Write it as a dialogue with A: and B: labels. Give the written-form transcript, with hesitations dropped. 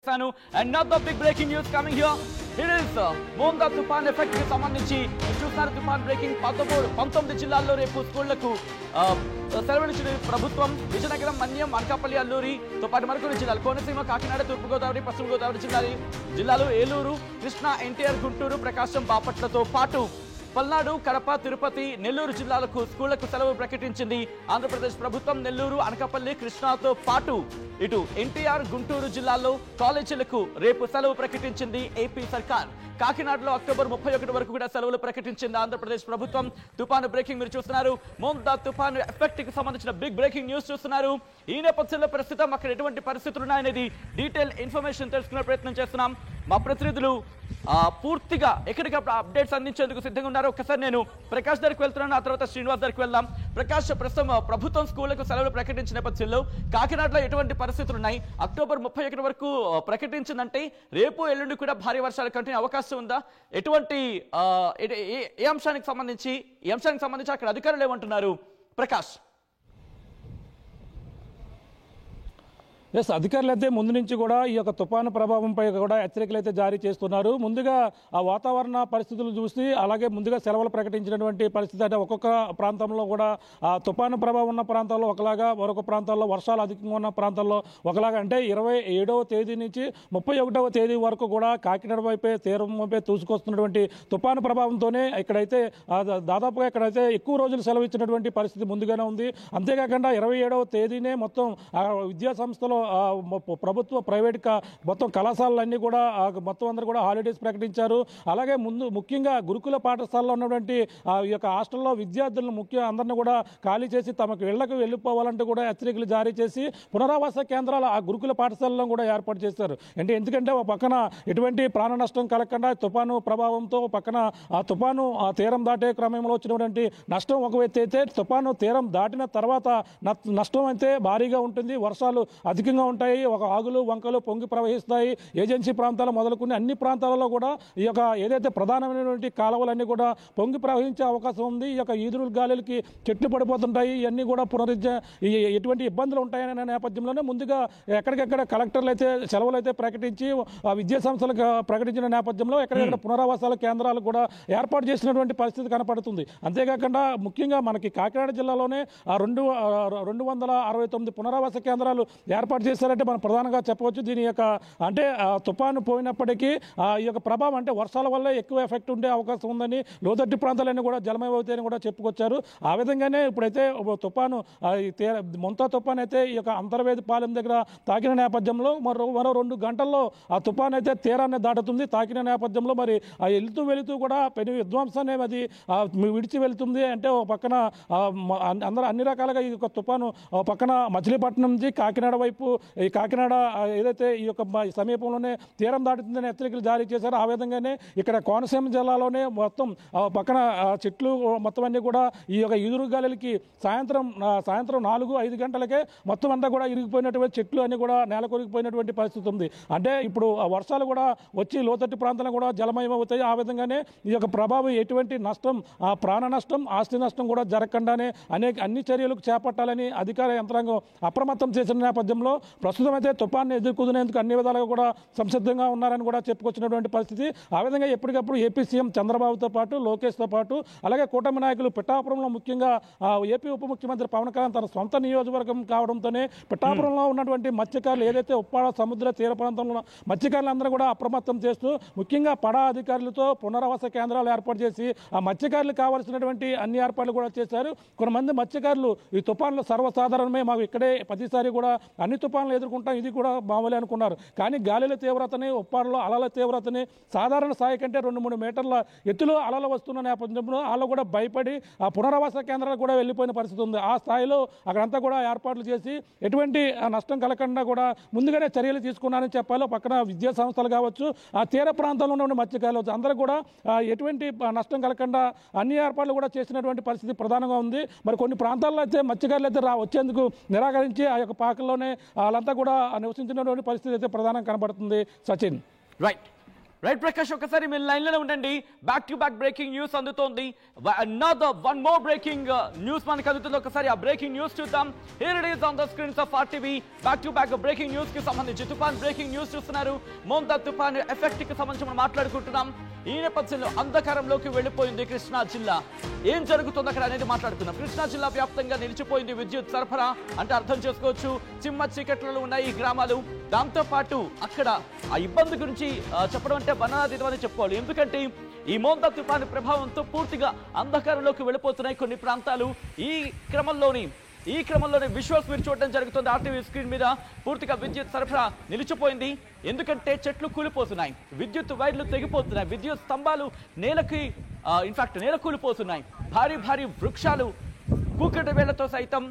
A: And not the big breaking news coming here. It is Monda Tufan effect కి సంబంధించి చూస్తున్నారు. తుఫాన్ breaking 19 జిల్లాల్లో రేపు స్కూళ్లకు సెలవునిచ్చిన ప్రభుత్వం. విజయనగరం, మన్యం, అనకాపల్లి, అల్లూరితో పాటు మరికొన్ని జిల్లాలు కోనసీమ, కాకినాడ, తూర్పుగోదావరి, పశ్చిమ గోదావరి జిల్లాలు, ఏలూరు, కృష్ణా, ఎన్టీఆర్, గుంటూరు, ప్రకాశం, బాపట్లతో పాటు పల్నాడు, కడప, తిరుపతి, నెల్లూరు జిల్లాలకు స్కూళ్లకు సెలవు ప్రకటించింది ఆంధ్రప్రదేశ్ ప్రభుత్వం. నెల్లూరు, అనకాపల్లి, కృష్ణాతో పాటు ఇటు ఎన్టీఆర్, గుంటూరు జిల్లాల్లో కాలేజీలకు రేపు సెలవు ప్రకటించింది ఏపీ సర్కార్. కాకినాడలో అక్టోబర్ 31 వరకు కూడా సెలవులు ప్రకటించింది ఆంధ్రప్రదేశ్ ప్రభుత్వం. తుఫాను బ్రేకింగ్ మీరు చూస్తున్నారు. మోందా తుఫాను ఎఫెక్ట్ కి సంబంధించిన బిగ్ బ్రేకింగ్ న్యూస్ చూస్తున్నారు. ఈ నేపథ్యంలో ప్రస్తుతం అక్కడ ఎటువంటి పరిస్థితులు ఉన్నాయనేది డీటెయిల్ ఇన్ఫర్మేషన్ తెలుసుకునే ప్రయత్నం చేస్తున్నాం. మా ప్రతినిధులు పూర్తిగా ఎక్కడికప్పుడు అప్డేట్స్ అందించేందుకు సిద్ధంగా ఉన్నారు. ఒకసారి నేను ప్రకాష్ దగ్గరికి వెళ్తున్నాను, ఆ తర్వాత శ్రీనివాస్ దగ్గరికి వెళ్దాం. ప్రకాష్, ప్రస్తుతం ప్రభుత్వం స్కూళ్లకు సెలవులు ప్రకటించిన నేపథ్యంలో కాకినాడలో ఎటువంటి పరిస్థితులు ఉన్నాయి? అక్టోబర్ 31 వరకు ప్రకటించిందంటే రేపు ఎల్లుండి కూడా భారీ వర్షాలు కంటిన్యూ అవకాశం ఉందా? ఎటువంటి ఏ అంశానికి సంబంధించి అక్కడ అధికారులు ఏమంటున్నారు? ప్రకాష్.
B: ఎస్, అధికారులు అయితే ముందు నుంచి కూడా ఈ యొక్క తుఫాను ప్రభావంపై కూడా హెచ్చరికలు అయితే జారీ చేస్తున్నారు. ముందుగా ఆ వాతావరణ పరిస్థితులు చూసి అలాగే ముందుగా సెలవులు ప్రకటించినటువంటి పరిస్థితి అంటే ఒక్కొక్క ప్రాంతంలో కూడా ఆ తుఫాను ప్రభావం ఉన్న ప్రాంతాల్లో ఒకలాగా, మరొక ప్రాంతాల్లో వర్షాలు అధికంగా ఉన్న ప్రాంతాల్లో ఒకలాగా. అంటే 27వ తేదీ నుంచి 31వ తేదీ వరకు కూడా కాకినాడ వైపే, తీరం వైపే దూసుకొస్తున్నటువంటి తుఫాను ప్రభావంతోనే ఇక్కడైతే దాదాపుగా ఇక్కడైతే ఎక్కువ రోజులు సెలవు ఇచ్చినటువంటి పరిస్థితి ముందుగానే ఉంది. అంతేకాకుండా 27వ తేదీనే మొత్తం విద్యా సంస్థలో ప్రభుత్వ ప్రైవేట్ మొత్తం కళాశాలలన్నీ కూడా మొత్తం అందరూ కూడా హాలిడేస్ ప్రకటించారు. అలాగే ముఖ్యంగా గురుకుల పాఠశాలలో ఉన్నటువంటి ఈ యొక్క హాస్టల్లో విద్యార్థులను అందరినీ కూడా ఖాళీ చేసి తమకు ఇళ్లకు వెళ్ళిపోవాలంటూ కూడా హెచ్చరికలు జారీ చేసి పునరావాస కేంద్రాలు ఆ గురుకుల పాఠశాలలో కూడా ఏర్పాటు చేశారు. ఎందుకంటే ఒక పక్కన ఎటువంటి ప్రాణ నష్టం కలగకుండా తుఫాను ప్రభావంతో పక్కన ఆ తుఫాను తీరం దాటే క్రమంలో వచ్చినటువంటి నష్టం ఒక ఎత్తు అయితే, తుఫాను తీరం దాటిన తర్వాత నష్టం అయితే భారీగా ఉంటుంది. వర్షాలు అధికంగా ఉంటాయి. ఒక ఆగులు వంకలు పొంగి ప్రవహిస్తాయి. ఏజెన్సీ ప్రాంతాలు మొదలుకుని అన్ని ప్రాంతాలలో కూడా ఈ యొక్క ఏదైతే ప్రధానమైనటువంటి కాలువలన్నీ కూడా పొంగి ప్రవహించే అవకాశం ఉంది. ఈ యొక్క ఈదురు గాలులకి చెట్లు పడిపోతుంటాయి. ఇవన్నీ కూడా ఎటువంటి ఇబ్బందులు ఉంటాయనే నేపథ్యంలోనే ముందుగా ఎక్కడికెక్కడ కలెక్టర్లు అయితే సెలవులు అయితే ప్రకటించి విద్యా సంస్థలకు ప్రకటించిన నేపథ్యంలో ఎక్కడెక్కడ పునరావాసాల కేంద్రాలు కూడా ఏర్పాటు చేసినటువంటి పరిస్థితి కనపడుతుంది. అంతేకాకుండా ముఖ్యంగా మనకి కాకినాడ జిల్లాలోనే 269 పునరావాస కేంద్రాలు ఏర్పాటు చేశారంటే మనం ప్రధానంగా చెప్పవచ్చు. దీని యొక్క అంటే తుఫాను పోయినప్పటికీ ఈ యొక్క ప్రభావం అంటే వర్షాల వల్ల ఎక్కువ ఎఫెక్ట్ ఉండే అవకాశం ఉందని, లోతట్టు ప్రాంతాలన్నీ కూడా జలమయమవుతాయని కూడా చెప్పుకొచ్చారు. ఆ విధంగానే ఇప్పుడైతే తుఫాను మొంతా తుఫాను అయితే ఈ యొక్క అంతర్వేది పాలెం దగ్గర తాకిన నేపథ్యంలో మరో 2 గంటల్లో ఆ తుఫాను అయితే తీరాన్ని దాటుతుంది. తాకిన నేపథ్యంలో మరి వెళుతూ కూడా పెను విధ్వంసాన్ని అది విడిచి వెళుతుంది. అంటే ఒక పక్కన అన్ని రకాలుగా ఈ యొక్క తుఫాను పక్కన మచిలీపట్నం నుంచి కాకినాడ వైపు, ఈ కాకినాడ ఏదైతే ఈ యొక్క సమీపంలోనే తీరం దాటుతుందని హెచ్చరికలు జారీ చేశారు. ఆ విధంగానే ఇక్కడ కోనసీమ జిల్లాలోనే మొత్తం పక్కన చెట్లు మొత్తం అన్ని కూడా ఈ యొక్క ఈదురు గాలులకి సాయంత్రం 4-5 గంటలకే మొత్తం అంతా కూడా ఇరిగిపోయినటువంటి చెట్లు అన్ని కూడా నేల కొరిగిపోయినటువంటి పరిస్థితి ఉంది. అంటే ఇప్పుడు వర్షాలు కూడా వచ్చి లోతట్టు ప్రాంతాలను కూడా జలమయం అవుతాయి. ఆ విధంగానే ఈ యొక్క ప్రభావం ఎటువంటి నష్టం, ప్రాణ నష్టం, ఆస్తి నష్టం కూడా జరగకుండానే అన్ని చర్యలు చేపట్టాలని అధికార యంత్రాంగం అప్రమత్తం చేసిన నేపథ్యంలో ప్రస్తుతం అయితే తుఫాన్ని ఎదుర్కొనేందుకు అన్ని విధాలుగా కూడా సంసిద్ధంగా ఉన్నారని కూడా చెప్పుకొచ్చినటువంటి పరిస్థితి. ఆ విధంగా ఎప్పటికప్పుడు ఏపీ సీఎం చంద్రబాబుతో పాటు, లోకేష్తో పాటు అలాగే కూటమి నాయకులు పిఠాపురంలో ముఖ్యంగా ఏపీ ఉప ముఖ్యమంత్రి పవన్ కళ్యాణ్ తన సొంత నియోజకవర్గం కావడంతోనే పిఠాపురంలో ఉన్నటువంటి మత్స్యకారులు ఏదైతే ఉప్పాడ సముద్ర తీర ప్రాంతంలో మత్స్యకారులందరూ కూడా అప్రమత్తం చేస్తూ ముఖ్యంగా పడా అధికారులతో పునరావాస కేంద్రాలు ఏర్పాటు చేసి ఆ మత్స్యకారులకు కావాల్సినటువంటి అన్ని ఏర్పాట్లు కూడా చేశారు. కొంతమంది మత్స్యకారులు ఈ తుఫాన్లు సర్వసాధారణమే, మాకు ఇక్కడే ప్రతిసారి కూడా అన్ని తుఫాన్లు ఎదుర్కొంటాం, ఇది కూడా మామూలే అనుకున్నారు. కానీ గాలిల తీవ్రతని, ఉప్పాడలో అలల తీవ్రతని సాధారణ స్థాయి కంటే 2-3 మీటర్ల ఎత్తులో అలలు వస్తున్న నేపథ్యంలో వాళ్ళు కూడా భయపడి ఆ పునరావాస కేంద్రాలకు కూడా వెళ్ళిపోయిన పరిస్థితి ఉంది. ఆ స్థాయిలో అక్కడంతా కూడా ఏర్పాట్లు చేసి ఎటువంటి నష్టం కలగకుండా కూడా ముందుగానే చర్యలు తీసుకున్నారని చెప్పాలి. పక్కన విద్యా సంస్థలు కావచ్చు, ఆ తీర ప్రాంతంలో ఉన్న మత్స్యకారులు అందరూ కూడా ఎటువంటి నష్టం కలగకుండా అన్ని ఏర్పాట్లు కూడా చేసినటువంటి పరిస్థితి ప్రధానంగా ఉంది. మరి కొన్ని ప్రాంతాల్లో అయితే మత్స్యకారులు అయితే వచ్చేందుకు నిరాకరించి ఆ యొక్క పాకల్లోనే వాళ్ళంతా కూడా నివసించినటువంటి పరిస్థితి అయితే ప్రధానంగా కనబడుతుంది. సచిన్.
A: రైట్. రైట్ ప్రకాష్, ఒకసారి మీరు లైన్ లోనే ఉండండి. Back to back breaking news అందుతోంది. వన్ మోర్ బ్రేకింగ్ న్యూస్ మనకు అందుతుంది. ఒకసారి ఆ బ్రేకింగ్ న్యూస్ చూద్దాం. Here it is on the screens of RTV. Back to back breaking news కి సంబంధించి తుఫాన్ బ్రేకింగ్ న్యూస్ చూస్తున్నారు. మోంతా తుఫాన్ ఎఫెక్ట్ కి సంబంధించి మనం మాట్లాడుకుంటున్నాం. ఈ నేపథ్యంలో అంధకారంలోకి వెళ్లిపోయింది కృష్ణా జిల్లా. ఏం జరుగుతుంది అక్కడ అనేది మాట్లాడుతున్నాం. కృష్ణా జిల్లా వ్యాప్తంగా నిలిచిపోయింది విద్యుత్ సరఫరా. అంటే అర్థం చేసుకోవచ్చు, చిమ్మ చీకట్లలో ఉన్నాయి ఈ గ్రామాలు. దాంతో పాటు అక్కడ ఆ ఇబ్బంది గురించి చెప్పడం అంటే బనాదీతం అని చెప్పుకోవాలి. ఎందుకంటే ఈ మోంతా తుఫాను ప్రభావంతో పూర్తిగా అంధకారంలోకి వెళ్ళిపోతున్నాయి కొన్ని ప్రాంతాలు. ఈ క్రమంలోనే విజువల్స్ మీరు చూడడం జరుగుతుంది. ఆర్టీవీ స్క్రీన్ మీద పూర్తిగా విద్యుత్ సరఫరా నిలిచిపోయింది. ఎందుకంటే చెట్లు కూలిపోతున్నాయి, విద్యుత్ వైర్లు తెగిపోతున్నాయి, విద్యుత్ స్తంభాలు నేల కూలిపోతున్నాయి. భారీ వృక్షాలు కూకటి వేళ్లతో సైతం